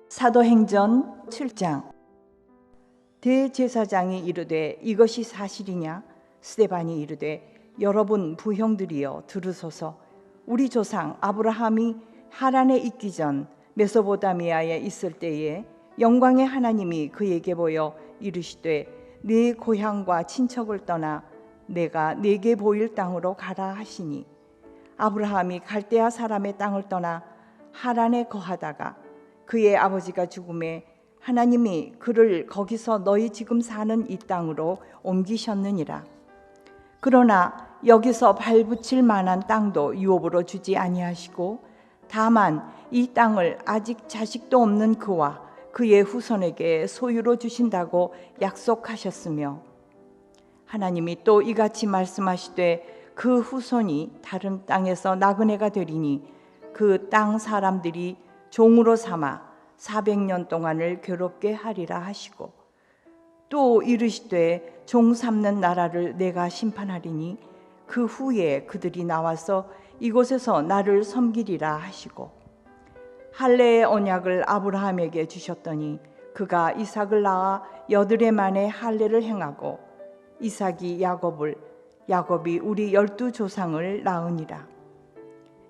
사도행전 7장. 대제사장이 이르되 이것이 사실이냐? 스데반이 이르되 여러분 부형들이여 들으소서. 우리 조상 아브라함이 하란에 있기 전 메소보다미아에 있을 때에 영광의 하나님이 그에게 보여 이르시되 네 고향과 친척을 떠나 내가 네게 보일 땅으로 가라 하시니, 아브라함이 갈대아 사람의 땅을 떠나 하란에 거하다가 그의 아버지가 죽음에 하나님이 그를 거기서 너희 지금 사는 이 땅으로 옮기셨느니라. 그러나 여기서 발붙일 만한 땅도 유업으로 주지 아니하시고 다만 이 땅을 아직 자식도 없는 그와 그의 후손에게 소유로 주신다고 약속하셨으며, 하나님이 또 이같이 말씀하시되 그 후손이 다른 땅에서 나그네가 되리니 그 땅 사람들이 종으로 삼아 400년 동안을 괴롭게 하리라 하시고, 또 이르시되 종 삼는 나라를 내가 심판하리니 그 후에 그들이 나와서 이곳에서 나를 섬기리라 하시고, 할례의 언약을 아브라함에게 주셨더니 그가 이삭을 낳아 8해 만에 할례를 행하고 이삭이 야곱을, 야곱이 우리 12조상을 낳으니라.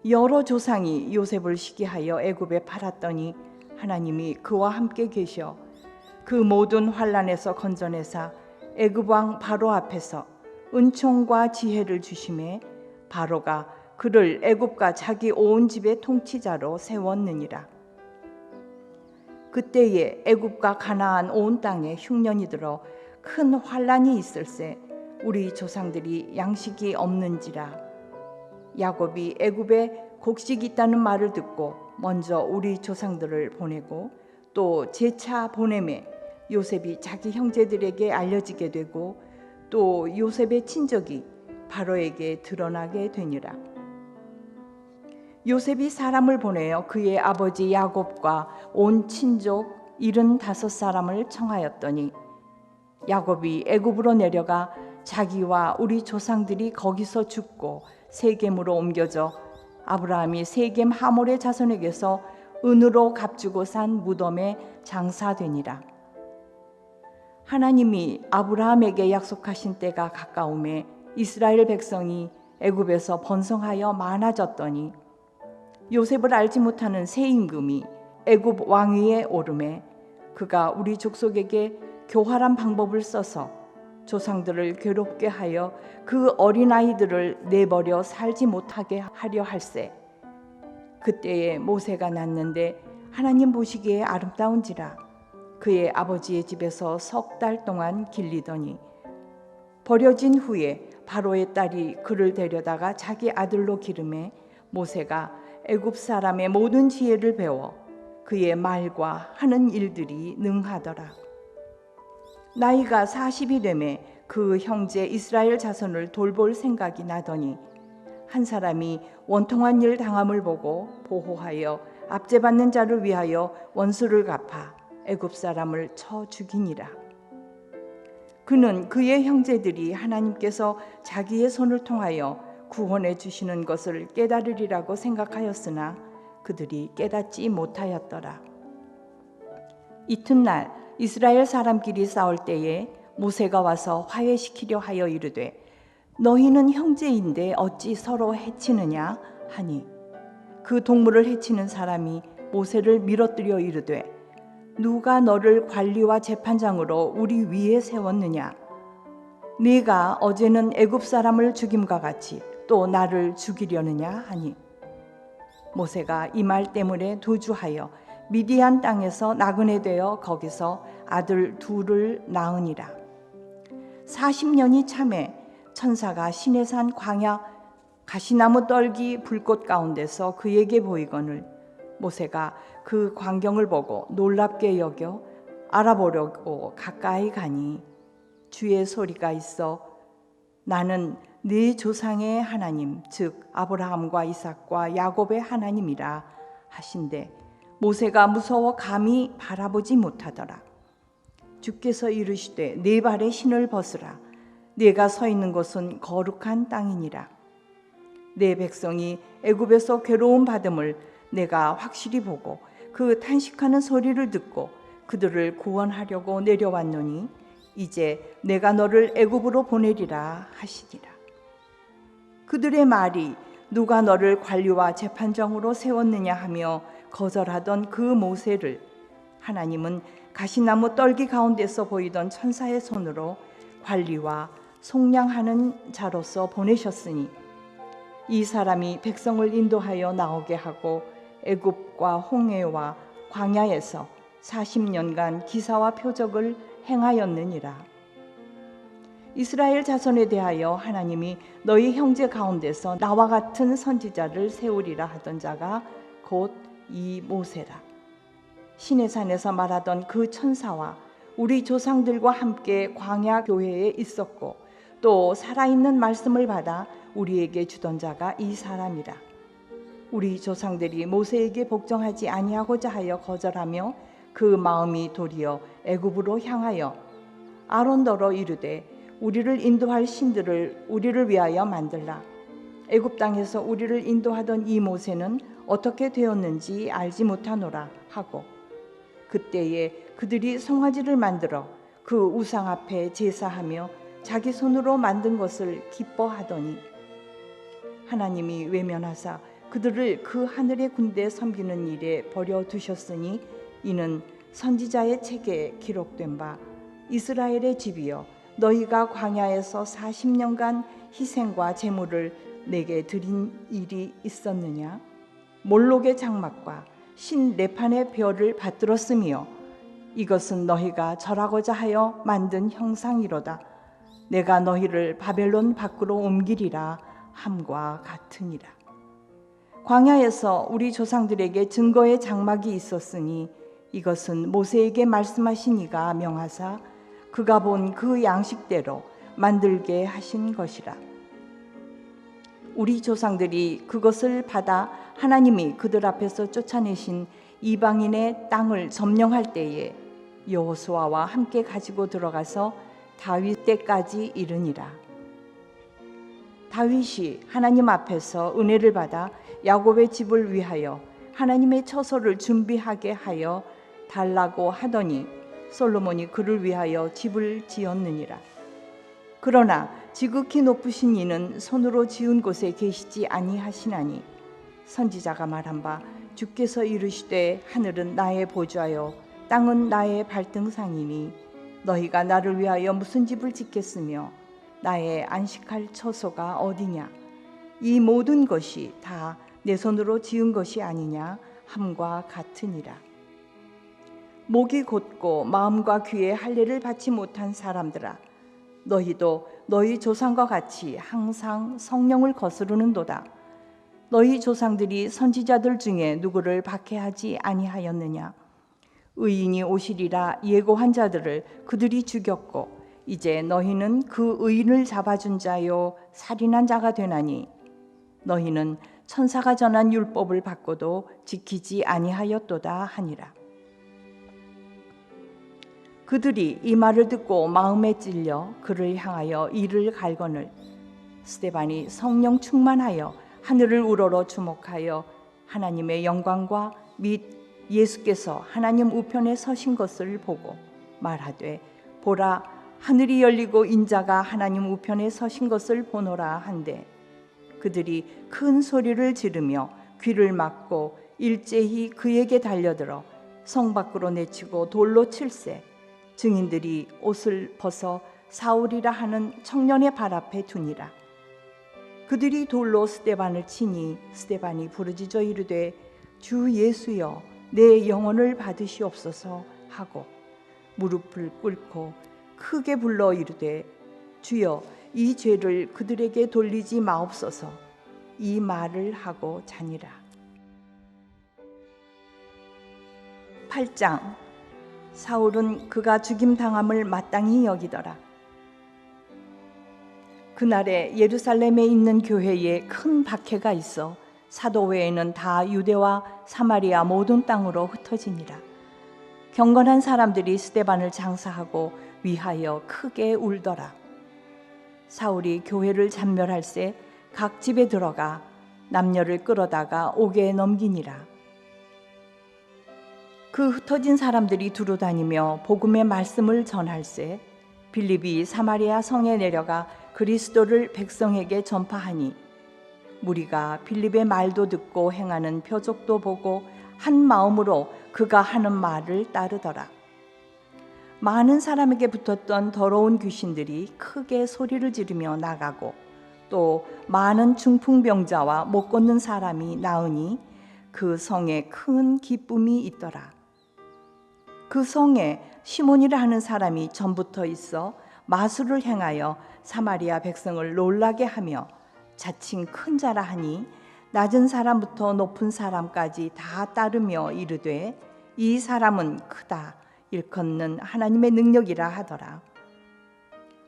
여러 조상이 요셉을 시기하여 애굽에 팔았더니 하나님이 그와 함께 계셔 그 모든 환난에서 건져내사 애굽 왕 바로 앞에서 은총과 지혜를 주심에 바로가 그를 애굽과 자기 온 집의 통치자로 세웠느니라. 그때에 애굽과 가나안 온 땅에 흉년이 들어 큰 환난이 있을세 우리 조상들이 양식이 없는지라. 야곱이 애굽에 곡식이 있다는 말을 듣고 먼저 우리 조상들을 보내고 또 재차 보내매 요셉이 자기 형제들에게 알려지게 되고 또 요셉의 친족이 바로에게 드러나게 되니라. 요셉이 사람을 보내어 그의 아버지 야곱과 온 친족 75사람을 청하였더니 야곱이 애굽으로 내려가 자기와 우리 조상들이 거기서 죽고 세겜으로 옮겨져 아브라함이 세겜 하몰의 자손에게서 은으로 값주고 산 무덤에 장사되니라. 하나님이 아브라함에게 약속하신 때가 가까움에 이스라엘 백성이 애굽에서 번성하여 많아졌더니 요셉을 알지 못하는 새 임금이 애굽 왕위에 오르매 그가 우리 족속에게 교활한 방법을 써서 조상들을 괴롭게 하여 그 어린아이들을 내버려 살지 못하게 하려 할세. 그때에 모세가 낳는데 하나님 보시기에 아름다운지라 그의 아버지의 집에서 3달 동안 길리더니 버려진 후에 바로의 딸이 그를 데려다가 자기 아들로 기르매 모세가 애굽 사람의 모든 지혜를 배워 그의 말과 하는 일들이 능하더라. 나이가 40이 되매 그 형제 이스라엘 자손을 돌볼 생각이 나더니 한 사람이 원통한 일 당함을 보고 보호하여 압제받는 자를 위하여 원수를 갚아 애굽 사람을 쳐 죽이니라. 그는 그의 형제들이 하나님께서 자기의 손을 통하여 구원해 주시는 것을 깨달으리라고 생각하였으나 그들이 깨닫지 못하였더라. 이튿날 이스라엘 사람끼리 싸울 때에 모세가 와서 화해시키려 하여 이르되 너희는 형제인데 어찌 서로 해치느냐 하니, 그 동물을 해치는 사람이 모세를 밀어뜨려 이르되 누가 너를 관리와 재판장으로 우리 위에 세웠느냐? 네가 어제는 애굽 사람을 죽임과 같이 또 나를 죽이려느냐 하니, 모세가 이 말 때문에 도주하여 미디안 땅에서 나그네 되어 거기서 아들 2을 낳으니라. 40년이 참에 천사가 시내산 광야 가시나무 떨기 불꽃 가운데서 그에게 보이거늘 모세가 그 광경을 보고 놀랍게 여겨 알아보려고 가까이 가니 주의 소리가 있어 나는 네 조상의 하나님 즉 아브라함과 이삭과 야곱의 하나님이라 하신대 모세가 무서워 감히 바라보지 못하더라. 주께서 이르시되 네 발에 신을 벗으라. 네가 서 있는 곳은 거룩한 땅이니라. 내 백성이 애굽에서 괴로움 받음을 내가 확실히 보고 그 탄식하는 소리를 듣고 그들을 구원하려고 내려왔노니 이제 내가 너를 애굽으로 보내리라 하시니라. 그들의 말이 누가 너를 관리와 재판장으로 세웠느냐 하며 거절하던 그 모세를 하나님은 가시나무 떨기 가운데서 보이던 천사의 손으로 관리와 속량하는 자로서 보내셨으니 이 사람이 백성을 인도하여 나오게 하고 애굽과 홍해와 광야에서 40년간 기사와 표적을 행하였느니라. 이스라엘 자손에 대하여 하나님이 너희 형제 가운데서 나와 같은 선지자를 세우리라 하던 자가 곧 이 모세라. 시내산에서 말하던 그 천사와 우리 조상들과 함께 광야 교회에 있었고 또 살아있는 말씀을 받아 우리에게 주던 자가 이 사람이라. 우리 조상들이 모세에게 복종하지 아니하고자 하여 거절하며 그 마음이 도리어 애굽으로 향하여 아론더러 이르되 우리를 인도할 신들을 우리를 위하여 만들라. 애굽 땅에서 우리를 인도하던 이 모세는 어떻게 되었는지 알지 못하노라 하고 그때에 그들이 송아지를 만들어 그 우상 앞에 제사하며 자기 손으로 만든 것을 기뻐하더니 하나님이 외면하사 그들을 그 하늘의 군대 섬기는 일에 버려 두셨으니 이는 선지자의 책에 기록된 바 이스라엘의 집이여 너희가 광야에서 40년간 희생과 제물을 내게 드린 일이 있었느냐? 몰록의 장막과 신 레판의 별을 받들었으며 이것은 너희가 절하고자 하여 만든 형상이로다. 내가 너희를 바벨론 밖으로 옮기리라 함과 같으니라. 광야에서 우리 조상들에게 증거의 장막이 있었으니 이것은 모세에게 말씀하신 이가 명하사 그가 본 그 양식대로 만들게 하신 것이라. 우리 조상들이 그것을 받아 하나님이 그들 앞에서 쫓아내신 이방인의 땅을 점령할 때에 여호수아와 함께 가지고 들어가서 다윗 때까지 이르니라. 다윗이 하나님 앞에서 은혜를 받아 야곱의 집을 위하여 하나님의 처소를 준비하게 하여 달라고 하더니 솔로몬이 그를 위하여 집을 지었느니라. 그러나 지극히 높으신 이는 손으로 지은 곳에 계시지 아니하시나니 선지자가 말한 바 주께서 이르시되 하늘은 나의 보좌요 땅은 나의 발등상이니 너희가 나를 위하여 무슨 집을 짓겠으며 나의 안식할 처소가 어디냐? 이 모든 것이 다 내 손으로 지은 것이 아니냐 함과 같으니라. 목이 곧고 마음과 귀에 할례를 받지 못한 사람들아, 너희도 너희 조상과 같이 항상 성령을 거스르는도다. 너희 조상들이 선지자들 중에 누구를 박해하지 아니하였느냐? 의인이 오시리라 예고한 자들을 그들이 죽였고 이제 너희는 그 의인을 잡아준 자요 살인한 자가 되나니 너희는 천사가 전한 율법을 받고도 지키지 아니하였도다 하니라. 그들이 이 말을 듣고 마음에 찔려 그를 향하여 이를 갈거늘 스데반이 성령 충만하여 하늘을 우러러 주목하여 하나님의 영광과 및 예수께서 하나님 우편에 서신 것을 보고 말하되 보라 하늘이 열리고 인자가 하나님 우편에 서신 것을 보노라 한데 그들이 큰 소리를 지르며 귀를 막고 일제히 그에게 달려들어 성 밖으로 내치고 돌로 칠세 증인들이 옷을 벗어 사울이라 하는 청년의 발 앞에 두니라. 그들이 돌로 스데반을 치니 스데반이 부르짖어 이르되 주 예수여 내 영혼을 받으시옵소서 하고 무릎을 꿇고 크게 불러 이르되 주여 이 죄를 그들에게 돌리지 마옵소서 이 말을 하고 자니라. 8장 사울은 그가 죽임당함을 마땅히 여기더라. 그날에 예루살렘에 있는 교회에 큰 박해가 있어 사도 외에는 다 유대와 사마리아 모든 땅으로 흩어지니라. 경건한 사람들이 스데반을 장사하고 위하여 크게 울더라. 사울이 교회를 잔멸할세 각 집에 들어가 남녀를 끌어다가 옥에 넘기니라. 그 흩어진 사람들이 두루 다니며 복음의 말씀을 전할세 빌립이 사마리아 성에 내려가 그리스도를 백성에게 전파하니 무리가 빌립의 말도 듣고 행하는 표적도 보고 한 마음으로 그가 하는 말을 따르더라. 많은 사람에게 붙었던 더러운 귀신들이 크게 소리를 지르며 나가고 또 많은 중풍병자와 못 걷는 사람이 나으니 그 성에 큰 기쁨이 있더라. 그 성에 시몬이라 하는 사람이 전부터 있어 마술을 행하여 사마리아 백성을 놀라게 하며 자칭 큰 자라 하니 낮은 사람부터 높은 사람까지 다 따르며 이르되 이 사람은 크다 일컫는 하나님의 능력이라 하더라.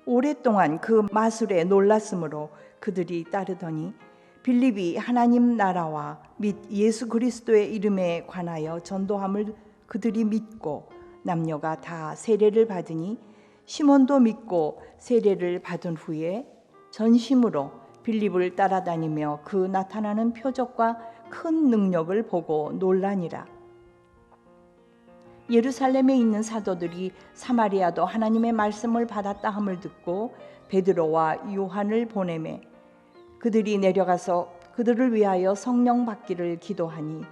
오랫동안 그 마술에 놀랐으므로 그들이 따르더니 빌립이 하나님 나라와 및 예수 그리스도의 이름에 관하여 전도함을 그들이 믿고 남녀가 다 세례를 받으니 시몬도 믿고 세례를 받은 후에 전심으로 빌립을 따라다니며 그 나타나는 표적과 큰 능력을 보고 놀라니라. 예루살렘에 있는 사도들이 사마리아도 하나님의 말씀을 받았다 함을 듣고 베드로와 요한을 보내매 그들이 내려가서 그들을 위하여 성령 받기를 기도하니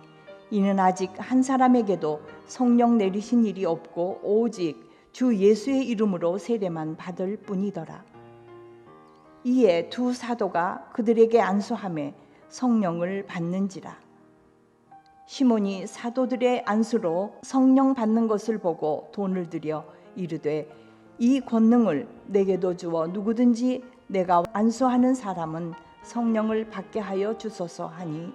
이는 아직 한 사람에게도 성령 내리신 일이 없고 오직 주 예수의 이름으로 세례만 받을 뿐이더라. 이에 두 사도가 그들에게 안수하며 성령을 받는지라. 시몬이 사도들의 안수로 성령 받는 것을 보고 돈을 들여 이르되 이 권능을 내게도 주어 누구든지 내가 안수하는 사람은 성령을 받게 하여 주소서 하니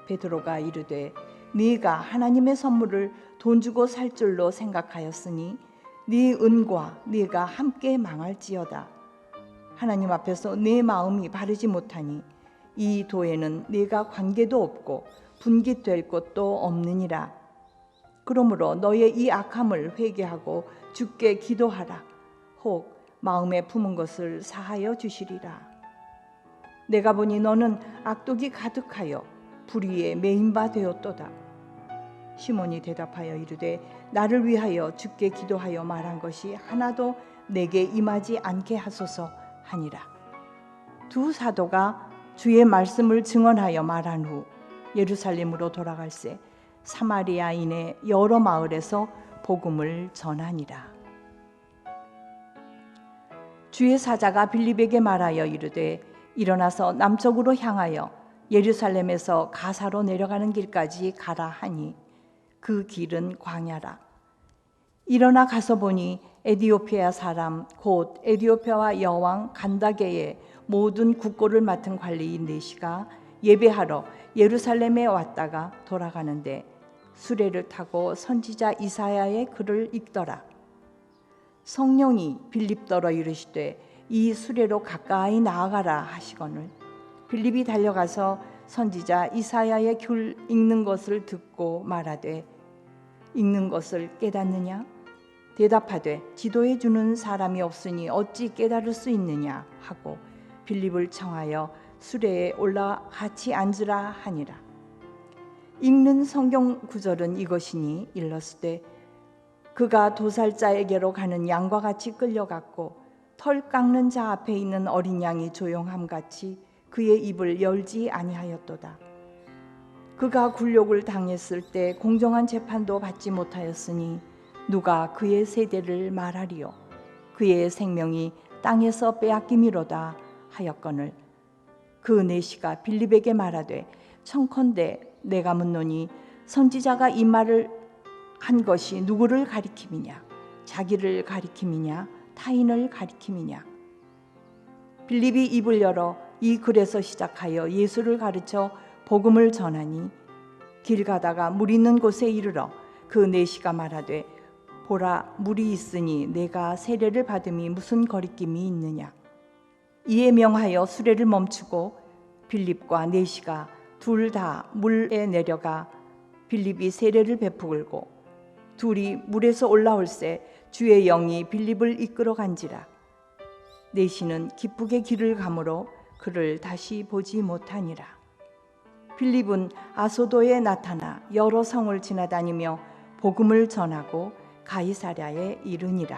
베드로가 이르되 네가 하나님의 선물을 돈 주고 살 줄로 생각하였으니 네 은과 네가 함께 망할지어다. 하나님 앞에서 내 마음이 바르지 못하니 이 도에는 네가 관계도 없고 분깃될 것도 없느니라. 그러므로 너의 이 악함을 회개하고 주께 기도하라. 혹 마음에 품은 것을 사하여 주시리라. 내가 보니 너는 악독이 가득하여 불의에 매인 바 되었도다. 시몬이 대답하여 이르되 나를 위하여 주께 기도하여 말한 것이 하나도 내게 임하지 않게 하소서 하니라. 두 사도가 주의 말씀을 증언하여 말한 후 예루살렘으로 돌아갈새 사마리아인의 여러 마을에서 복음을 전하니라. 주의 사자가 빌립에게 말하여 이르되 일어나서 남쪽으로 향하여 예루살렘에서 가사로 내려가는 길까지 가라 하니 그 길은 광야라. 일어나 가서 보니 에디오피아 사람 곧 에디오피아와 여왕 간다게의 모든 국고를 맡은 관리인 네시가 예배하러 예루살렘에 왔다가 돌아가는데 수레를 타고 선지자 이사야의 글을 읽더라. 성령이 빌립더러 이르시되 이 수레로 가까이 나아가라 하시거늘 빌립이 달려가서 선지자 이사야의 글 읽는 것을 듣고 말하되 읽는 것을 깨닫느냐? 대답하되 지도해 주는 사람이 없으니 어찌 깨달을 수 있느냐 하고 빌립을 청하여 수레에 올라 같이 앉으라 하니라. 읽는 성경 구절은 이것이니 일렀으되 그가 도살자에게로 가는 양과 같이 끌려갔고 털 깎는 자 앞에 있는 어린 양이 조용함같이 그의 입을 열지 아니하였도다. 그가 굴욕을 당했을 때 공정한 재판도 받지 못하였으니 누가 그의 세대를 말하리요. 그의 생명이 땅에서 빼앗김이로다 하였거늘 그 내시가 빌립에게 말하되 청컨대 내가 묻노니 선지자가 이 말을 한 것이 누구를 가리킴이냐? 자기를 가리킴이냐? 타인을 가리킴이냐? 빌립이 입을 열어 이 글에서 시작하여 예수를 가르쳐 복음을 전하니 길 가다가 물 있는 곳에 이르러 그 내시가 말하되 보라 물이 있으니 내가 세례를 받음이 무슨 거리낌이 있느냐? 이에 명하여 수레를 멈추고 빌립과 내시가 둘 다 물에 내려가 빌립이 세례를 베풀고 둘이 물에서 올라올새 주의 영이 빌립을 이끌어 간지라. 내시는 기쁘게 길을 가므로 그를 다시 보지 못하니라. 빌립은 아소도에 나타나 여러 성을 지나다니며 복음을 전하고 가이사랴에 이르니라.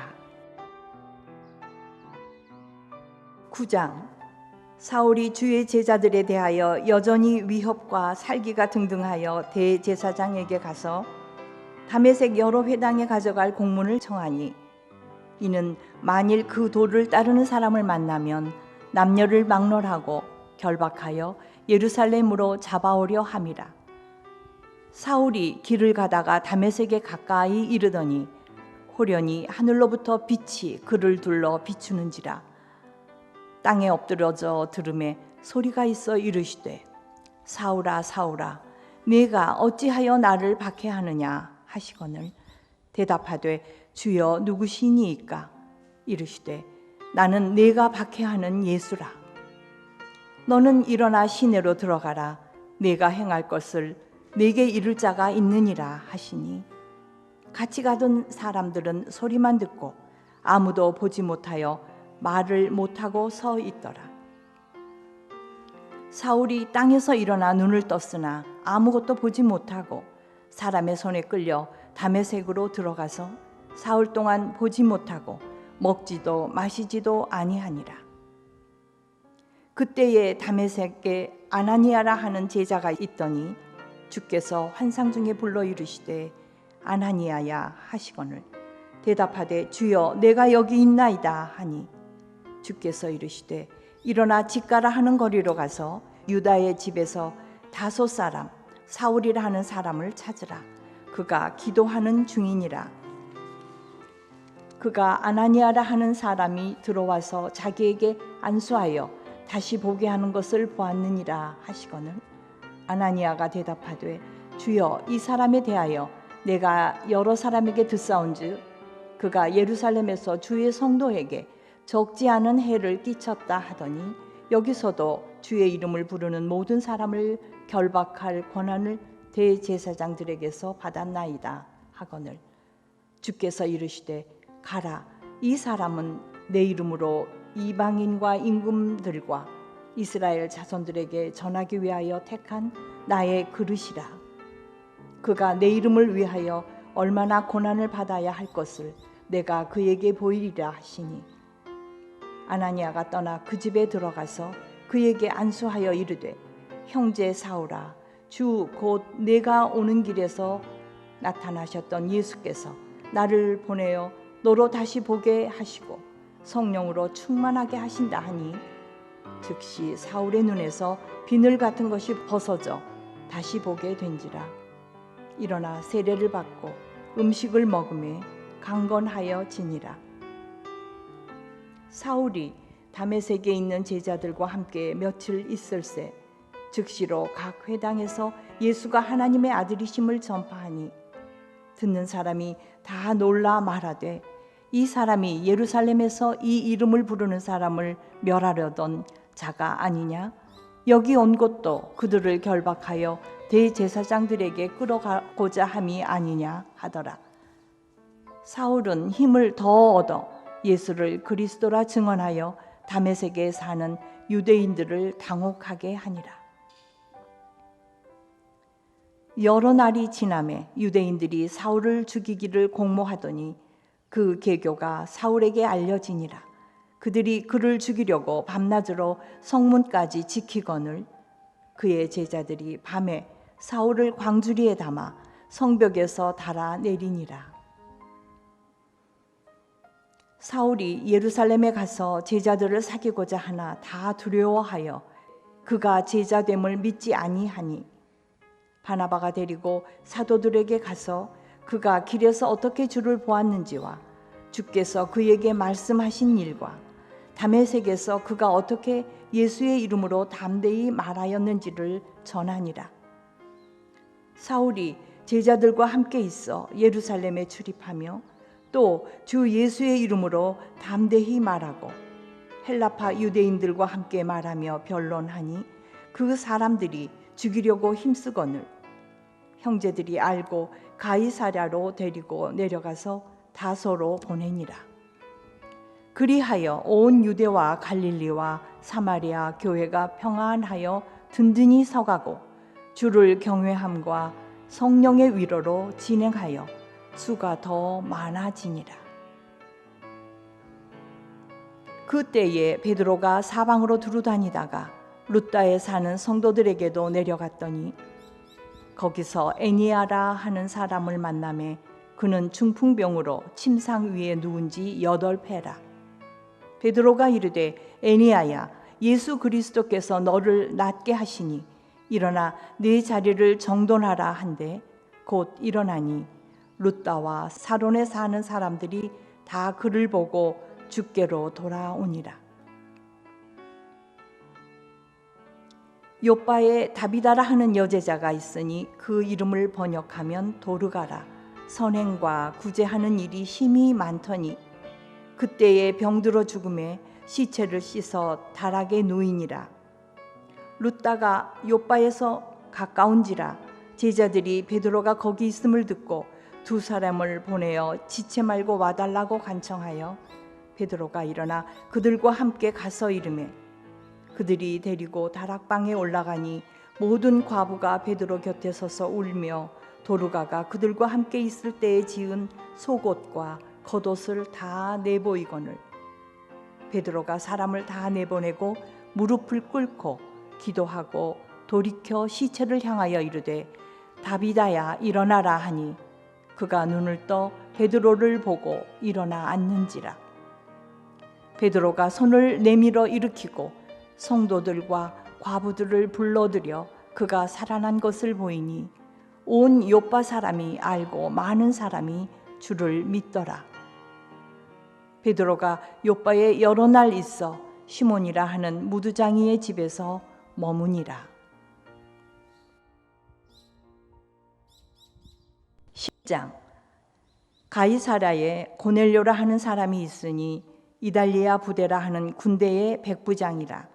9장. 사울이 주의 제자들에 대하여 여전히 위협과 살기가 등등하여 대제사장에게 가서 다메섹 여러 회당에 가져갈 공문을 청하니, 이는 만일 그 도를 따르는 사람을 만나면 남녀를 막론하고 결박하여 예루살렘으로 잡아오려 함이라. 사울이 길을 가다가 다메섹에 가까이 이르더니 호련히 하늘로부터 빛이 그를 둘러 비추는지라. 땅에 엎드러져 들음에 소리가 있어 이르시되, 사울아 사울아, 네가 어찌하여 나를 박해하느냐 하시거늘 대답하되, 주여 누구시니이까? 이르시되, 나는 네가 박해하는 예수라. 너는 일어나 시내로 들어가라. 네가 행할 것을 네게 이를 자가 있느니라 하시니, 같이 가던 사람들은 소리만 듣고 아무도 보지 못하여 말을 못하고 서 있더라. 사울이 땅에서 일어나 눈을 떴으나 아무것도 보지 못하고 사람의 손에 끌려 다메섹으로 들어가서 사흘 동안 보지 못하고 먹지도 마시지도 아니하니라. 그때에 다메섹에 아나니아라 하는 제자가 있더니 주께서 환상 중에 불러 이르시되, 아나니아야 하시거늘 대답하되, 주여 내가 여기 있나이다 하니, 주께서 이르시되, 일어나 집가라 하는 거리로 가서 유다의 집에서 다소 사람 사울이라 하는 사람을 찾으라. 그가 기도하는 중이니라. 그가 아나니아라 하는 사람이 들어와서 자기에게 안수하여 다시 보게 하는 것을 보았느니라 하시거늘 아나니아가 대답하되, 주여 이 사람에 대하여 내가 여러 사람에게 듣사온즉 그가 예루살렘에서 주의 성도에게 적지 않은 해를 끼쳤다 하더니, 여기서도 주의 이름을 부르는 모든 사람을 결박할 권한을 대제사장들에게서 받았나이다 하거늘 주께서 이르시되, 가라. 이 사람은 내 이름으로 이방인과 임금들과 이스라엘 자손들에게 전하기 위하여 택한 나의 그릇이라. 그가 내 이름을 위하여 얼마나 고난을 받아야 할 것을 내가 그에게 보이리라 하시니, 아나니아가 떠나 그 집에 들어가서 그에게 안수하여 이르되, 형제 사울아, 주 곧 내가 오는 길에서 나타나셨던 예수께서 나를 보내어 너로 다시 보게 하시고 성령으로 충만하게 하신다 하니, 즉시 사울의 눈에서 비늘 같은 것이 벗어져 다시 보게 된지라. 일어나 세례를 받고 음식을 먹으며 강건하여 지니라. 사울이 다메섹에 있는 제자들과 함께 며칠 있을새 즉시로 각 회당에서 예수가 하나님의 아들이심을 전파하니, 듣는 사람이 다 놀라 말하되, 이 사람이 예루살렘에서 이 이름을 부르는 사람을 멸하려던 자가 아니냐? 여기 온 것도 그들을 결박하여 대제사장들에게 끌어가고자 함이 아니냐 하더라. 사울은 힘을 더 얻어 예수를 그리스도라 증언하여 다메섹에 사는 유대인들을 당혹하게 하니라. 여러 날이 지나매 유대인들이 사울을 죽이기를 공모하더니 그 계교가 사울에게 알려지니라. 그들이 그를 죽이려고 밤낮으로 성문까지 지키거늘 그의 제자들이 밤에 사울을 광주리에 담아 성벽에서 달아 내리니라. 사울이 예루살렘에 가서 제자들을 사귀고자 하나 다 두려워하여 그가 제자됨을 믿지 아니하니, 바나바가 데리고 사도들에게 가서 그가 길에서 어떻게 주를 보았는지와 주께서 그에게 말씀하신 일과 다메섹에서 그가 어떻게 예수의 이름으로 담대히 말하였는지를 전하니라. 사울이 제자들과 함께 있어 예루살렘에 출입하며 또 주 예수의 이름으로 담대히 말하고 헬라파 유대인들과 함께 말하며 변론하니, 그 사람들이 죽이려고 힘쓰거늘 형제들이 알고 가이사랴로 데리고 내려가서 다소로 보내니라. 그리하여 온 유대와 갈릴리와 사마리아 교회가 평안하여 든든히 서가고 주를 경외함과 성령의 위로로 진행하여 수가 더 많아지니라. 그때에 베드로가 사방으로 두루다니다가 룻다에 사는 성도들에게도 내려갔더니 거기서 에니아라 하는 사람을 만나매 그는 중풍병으로 침상 위에 누운 지 8회라. 베드로가 이르되 에니아야, 예수 그리스도께서 너를 낫게 하시니 일어나 네 자리를 정돈하라 한데 곧 일어나니 룻다와 사론에 사는 사람들이 다 그를 보고 주께로 돌아오니라. 요빠에 다비다라 하는 여제자가 있으니 그 이름을 번역하면 도르가라. 선행과 구제하는 일이 심히 많더니 그때에 병들어 죽음에 시체를 씻어 다락에 누이니라. 룻다가 요빠에서 가까운지라 제자들이 베드로가 거기 있음을 듣고 2 사람을 보내어 지체 말고 와달라고 간청하여 베드로가 일어나 그들과 함께 가서 이르매 그들이 데리고 다락방에 올라가니 모든 과부가 베드로 곁에 서서 울며 도르가가 그들과 함께 있을 때에 지은 속옷과 겉옷을 다 내보이거늘 베드로가 사람을 다 내보내고 무릎을 꿇고 기도하고 돌이켜 시체를 향하여 이르되 다비다야 일어나라 하니 그가 눈을 떠 베드로를 보고 일어나 앉는지라. 베드로가 손을 내밀어 일으키고 성도들과 과부들을 불러들여 그가 살아난 것을 보이니 온 요빠 사람이 알고 많은 사람이 주를 믿더라. 베드로가 요빠에 여러 날 있어 시몬이라 하는 무두장이의 집에서 머무니라. 10장. 가이사랴에 고넬료라 하는 사람이 있으니 이달리아 부대라 하는 군대의 백부장이라.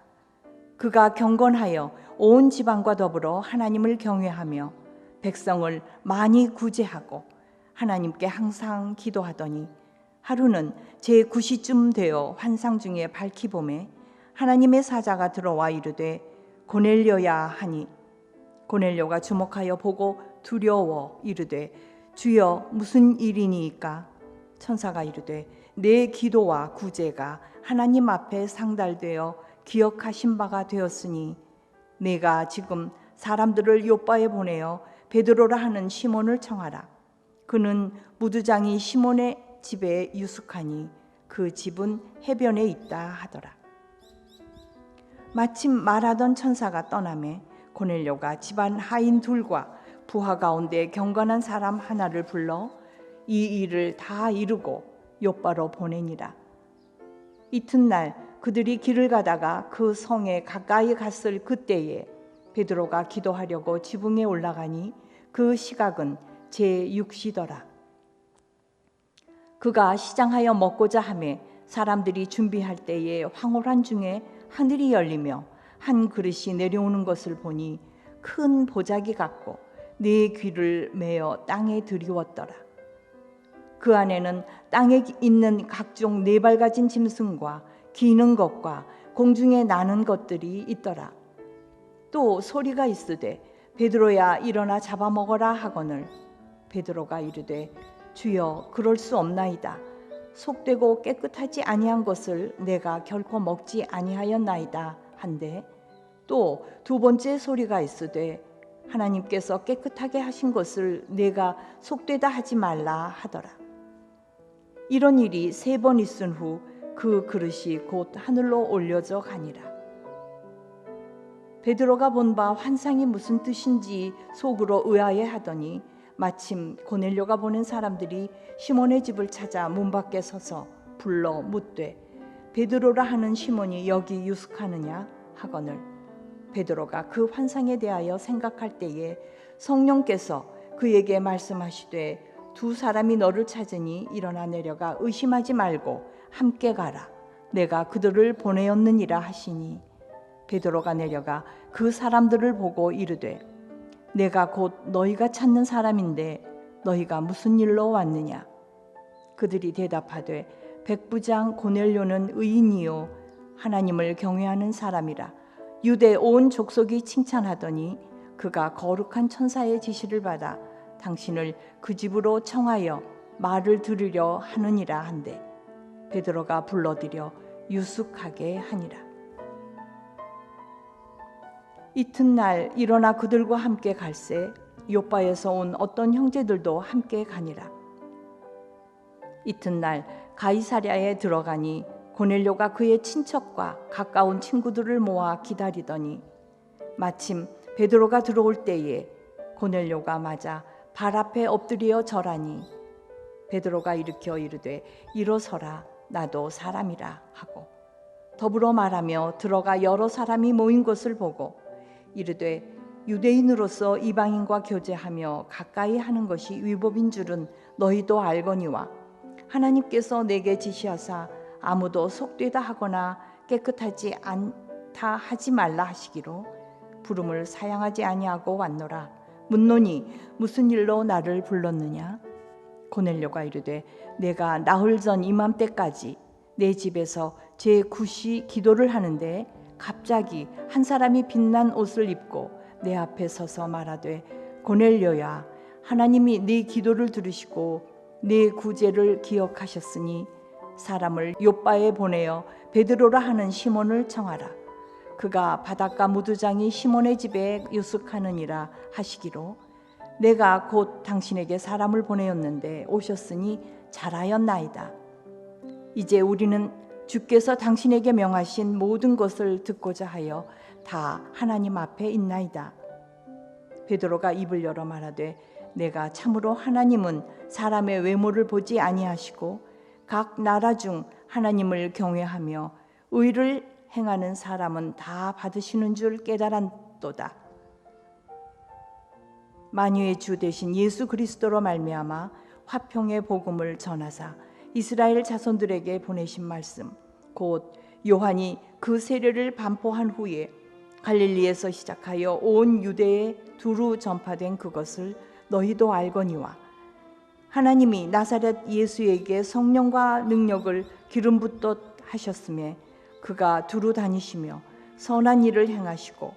그가 경건하여 온 지방과 더불어 하나님을 경외하며 백성을 많이 구제하고 하나님께 항상 기도하더니 하루는 제9시쯤 되어 환상 중에 밝히 보매 하나님의 사자가 들어와 이르되 고넬료야 하니 고넬료가 주목하여 보고 두려워 이르되 주여 무슨 일이니이까? 천사가 이르되 내 기도와 구제가 하나님 앞에 상달되어 기억하신 바가 되었으니 내가 지금 사람들을 요빠에 보내어 베드로라 하는 시몬을 청하라. 그는 무두장이 시몬의 집에 유숙하니 그 집은 해변에 있다 하더라. 마침 말하던 천사가 떠나매 고넬료가 집안 하인 둘과 부하 가운데 경건한 사람 하나를 불러 이 일을 다 이루고 요빠로 보내니라. 이튿날 그들이 길을 가다가 그 성에 가까이 갔을 그때에 베드로가 기도하려고 지붕에 올라가니 그 시각은 제6시더라. 그가 시장하여 먹고자 하매 사람들이 준비할 때에 황홀한 중에 하늘이 열리며 한 그릇이 내려오는 것을 보니 큰 보자기 같고 네 귀를 메어 땅에 들이웠더라. 그 안에는 땅에 있는 각종 4발 가진 짐승과 기는 것과 공중에 나는 것들이 있더라. 또 소리가 있으되 베드로야 일어나 잡아먹어라 하거늘 베드로가 이르되 주여 그럴 수 없나이다. 속되고 깨끗하지 아니한 것을 내가 결코 먹지 아니하였나이다 한데 또 2번째 소리가 있으되 하나님께서 깨끗하게 하신 것을 내가 속되다 하지 말라 하더라. 이런 일이 3번 있은 후 그 그릇이 곧 하늘로 올려져 가니라. 베드로가 본 바 환상이 무슨 뜻인지 속으로 의아해하더니 마침 고넬료가 보낸 사람들이 시몬의 집을 찾아 문 밖에 서서 불러 묻되 베드로라 하는 시몬이 여기 유숙하느냐 하거늘 베드로가 그 환상에 대하여 생각할 때에 성령께서 그에게 말씀하시되 2 사람이 너를 찾으니 일어나 내려가 의심하지 말고 함께 가라. 내가 그들을 보내었느니라 하시니 베드로가 내려가 그 사람들을 보고 이르되 내가 곧 너희가 찾는 사람인데 너희가 무슨 일로 왔느냐? 그들이 대답하되 백부장 고넬료는 의인이요 하나님을 경외하는 사람이라. 유대 온 족속이 칭찬하더니 그가 거룩한 천사의 지시를 받아 당신을 그 집으로 청하여 말을 들으려 하느니라 한데 베드로가 불러들여 유숙하게 하니라. 이튿날 일어나 그들과 함께 갈새 요빠에서 온 어떤 형제들도 함께 가니라. 이튿날 가이사랴에 들어가니 고넬료가 그의 친척과 가까운 친구들을 모아 기다리더니 마침 베드로가 들어올 때에 고넬료가 맞아 발 앞에 엎드려 절하니 베드로가 일으켜 이르되 일어서라 나도 사람이라 하고 더불어 말하며 들어가 여러 사람이 모인 것을 보고 이르되 유대인으로서 이방인과 교제하며 가까이 하는 것이 위법인 줄은 너희도 알거니와 하나님께서 내게 지시하사 아무도 속되다 하거나 깨끗하지 않다 하지 말라 하시기로 부름을 사양하지 아니하고 왔노라. 묻노니 무슨 일로 나를 불렀느냐? 고넬료가 이르되 내가 나흘 전 이맘때까지 내 집에서 제 9시 기도를 하는데 갑자기 한 사람이 빛난 옷을 입고 내 앞에 서서 말하되 고넬료야 하나님이 네 기도를 들으시고 네 구제를 기억하셨으니 사람을 요빠에 보내어 베드로라 하는 시몬을 청하라. 그가 바닷가 무두장이 시몬의 집에 유숙하느니라 하시기로 내가 곧 당신에게 사람을 보내었는데 오셨으니 잘하였나이다. 이제 우리는 주께서 당신에게 명하신 모든 것을 듣고자 하여 다 하나님 앞에 있나이다. 베드로가 입을 열어 말하되 내가 참으로 하나님은 사람의 외모를 보지 아니하시고 각 나라 중 하나님을 경외하며 의를 행하는 사람은 다 받으시는 줄 깨달았도다. 만유의 주 되신 예수 그리스도로 말미암아 화평의 복음을 전하사 이스라엘 자손들에게 보내신 말씀 곧 요한이 그 세례를 반포한 후에 갈릴리에서 시작하여 온 유대에 두루 전파된 그것을 너희도 알거니와 하나님이 나사렛 예수에게 성령과 능력을 기름 붓듯 하셨으며 그가 두루 다니시며 선한 일을 행하시고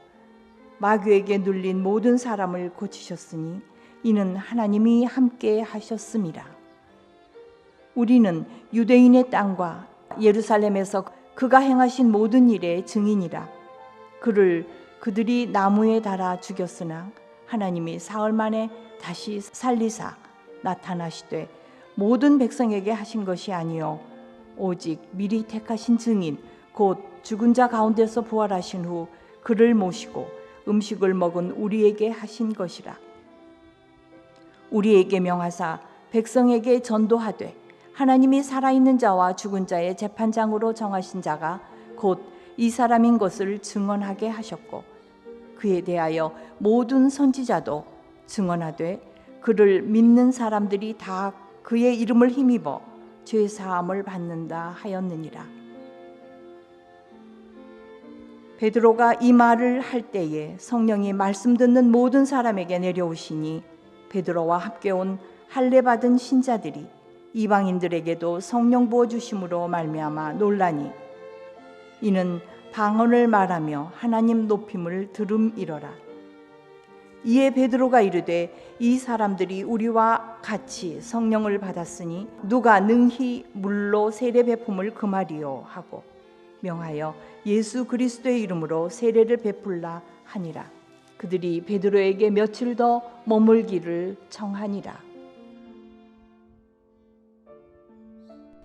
마귀에게 눌린 모든 사람을 고치셨으니 이는 하나님이 함께 하셨음이라. 우리는 유대인의 땅과 예루살렘에서 그가 행하신 모든 일의 증인이라. 그를 그들이 나무에 달아 죽였으나 하나님이 사흘 만에 다시 살리사 나타나시되 모든 백성에게 하신 것이 아니요 오직 미리 택하신 증인 곧 죽은 자 가운데서 부활하신 후 그를 모시고 음식을 먹은 우리에게 하신 것이라. 우리에게 명하사 백성에게 전도하되 하나님이 살아있는 자와 죽은 자의 재판장으로 정하신 자가 곧 이 사람인 것을 증언하게 하셨고 그에 대하여 모든 선지자도 증언하되 그를 믿는 사람들이 다 그의 이름을 힘입어 죄 사함을 받는다 하였느니라. 베드로가 이 말을 할 때에 성령이 말씀 듣는 모든 사람에게 내려오시니 베드로와 함께 온 할례 받은 신자들이 이방인들에게도 성령 부어 주심으로 말미암아 놀라니 이는 방언을 말하며 하나님 높임을 들음이러라. 이에 베드로가 이르되 이 사람들이 우리와 같이 성령을 받았으니 누가 능히 물로 세례 베품을 금하리요 하고 명하여 예수 그리스도의 이름으로 세례를 베풀라 하니라. 그들이 베드로에게 며칠 더 머물기를 청하니라.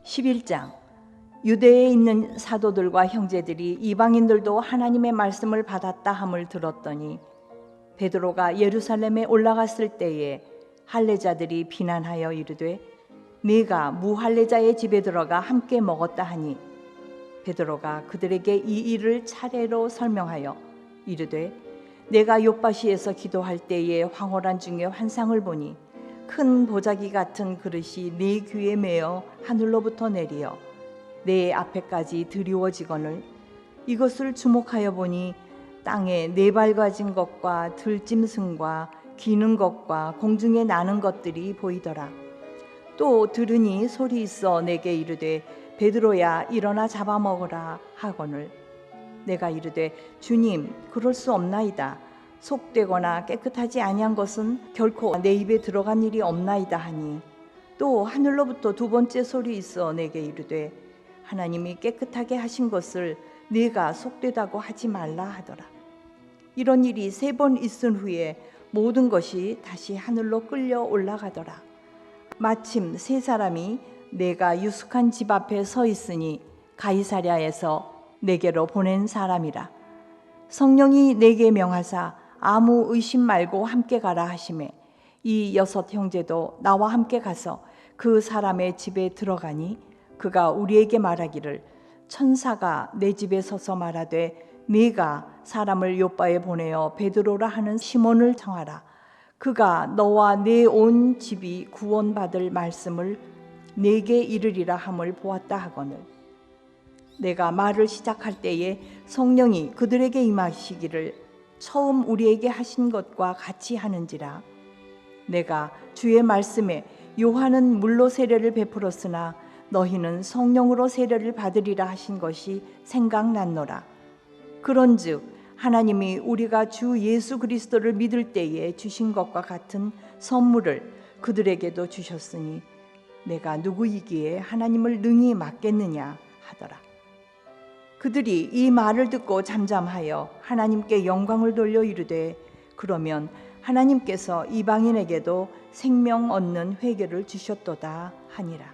11장. 유대에 있는 사도들과 형제들이 이방인들도 하나님의 말씀을 받았다 함을 들었더니 베드로가 예루살렘에 올라갔을 때에 할례자들이 비난하여 이르되 네가 무할례자의 집에 들어가 함께 먹었다 하니 베드로가 그들에게 이 일을 차례로 설명하여 이르되 내가 욥바시에서 기도할 때에 황홀한 중에 환상을 보니 큰 보자기 같은 그릇이 네 귀에 매어 하늘로부터 내리어 내 앞에까지 드리워지거늘 이것을 주목하여 보니 땅에 네 발가진 것과 들짐승과 기는 것과 공중에 나는 것들이 보이더라. 또 들으니 소리 있어 내게 이르되 베드로야 일어나 잡아먹으라 하거늘 내가 이르되 주님 그럴 수 없나이다. 속되거나 깨끗하지 아니한 것은 결코 내 입에 들어간 일이 없나이다 하니 또 하늘로부터 두 번째 소리 있어 내게 이르되 하나님이 깨끗하게 하신 것을 네가 속되다고 하지 말라 하더라. 이런 일이 3번 있은 후에 모든 것이 다시 하늘로 끌려 올라가더라. 마침 3사람이 내가 유숙한 집 앞에 서 있으니 가이사랴에서 내게로 보낸 사람이라. 성령이 내게 명하사 아무 의심 말고 함께 가라 하시매 이 6 형제도 나와 함께 가서 그 사람의 집에 들어가니 그가 우리에게 말하기를 천사가 내 집에 서서 말하되 네가 사람을 요바에 보내어 베드로라 하는 시몬을 청하라. 그가 너와 내 온 집이 구원받을 말씀을 내게 이르리라 함을 보았다 하거늘 내가 말을 시작할 때에 성령이 그들에게 임하시기를 처음 우리에게 하신 것과 같이 하는지라. 내가 주의 말씀에 요한은 물로 세례를 베풀었으나 너희는 성령으로 세례를 받으리라 하신 것이 생각났노라. 그런즉 하나님이 우리가 주 예수 그리스도를 믿을 때에 주신 것과 같은 선물을 그들에게도 주셨으니 내가 누구이기에 하나님을 능히 맡겠느냐 하더라. 그들이 이 말을 듣고 잠잠하여 하나님께 영광을 돌려 이르되 그러면 하나님께서 이방인에게도 생명 얻는 회개를 주셨도다 하니라.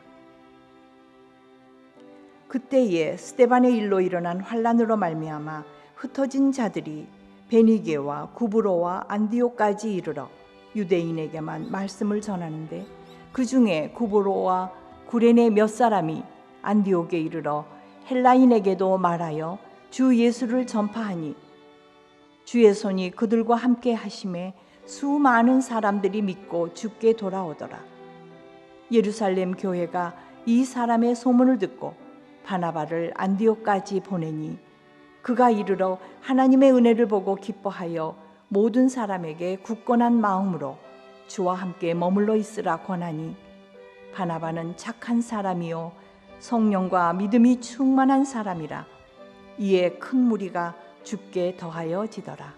그때에 스데반의 일로 일어난 환란으로 말미암아 흩어진 자들이 베니게와 구브로와 안디옥까지 이르러 유대인에게만 말씀을 전하는데 그 중에 구브로와 구레네 몇 사람이 안디옥에 이르러 헬라인에게도 말하여 주 예수를 전파하니 주의 손이 그들과 함께 하심에 수많은 사람들이 믿고 주께 돌아오더라. 예루살렘 교회가 이 사람의 소문을 듣고 바나바를 안디옥까지 보내니 그가 이르러 하나님의 은혜를 보고 기뻐하여 모든 사람에게 굳건한 마음으로 주와 함께 머물러 있으라 권하니 바나바는 착한 사람이요 성령과 믿음이 충만한 사람이라. 이에 큰 무리가 주께 더하여 지더라.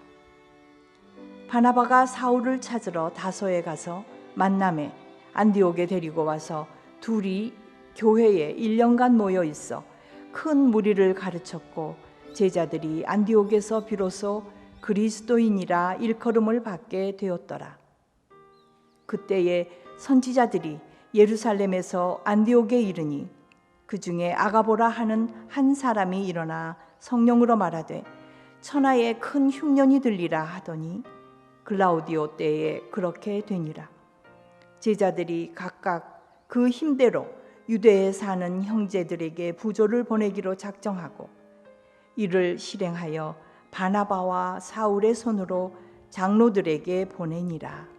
바나바가 사울을 찾으러 다소에 가서 만남에 안디옥에 데리고 와서 둘이 교회에 1년간 모여 있어 큰 무리를 가르쳤고 제자들이 안디옥에서 비로소 그리스도인이라 일컬음을 받게 되었더라. 그때에 선지자들이 예루살렘에서 안디옥에 이르니 그 중에 아가보라 하는 한 사람이 일어나 성령으로 말하되 천하에 큰 흉년이 들리라 하더니 글라우디오 때에 그렇게 되니라. 제자들이 각각 그 힘대로 유대에 사는 형제들에게 부조를 보내기로 작정하고 이를 실행하여 바나바와 사울의 손으로 장로들에게 보내니라.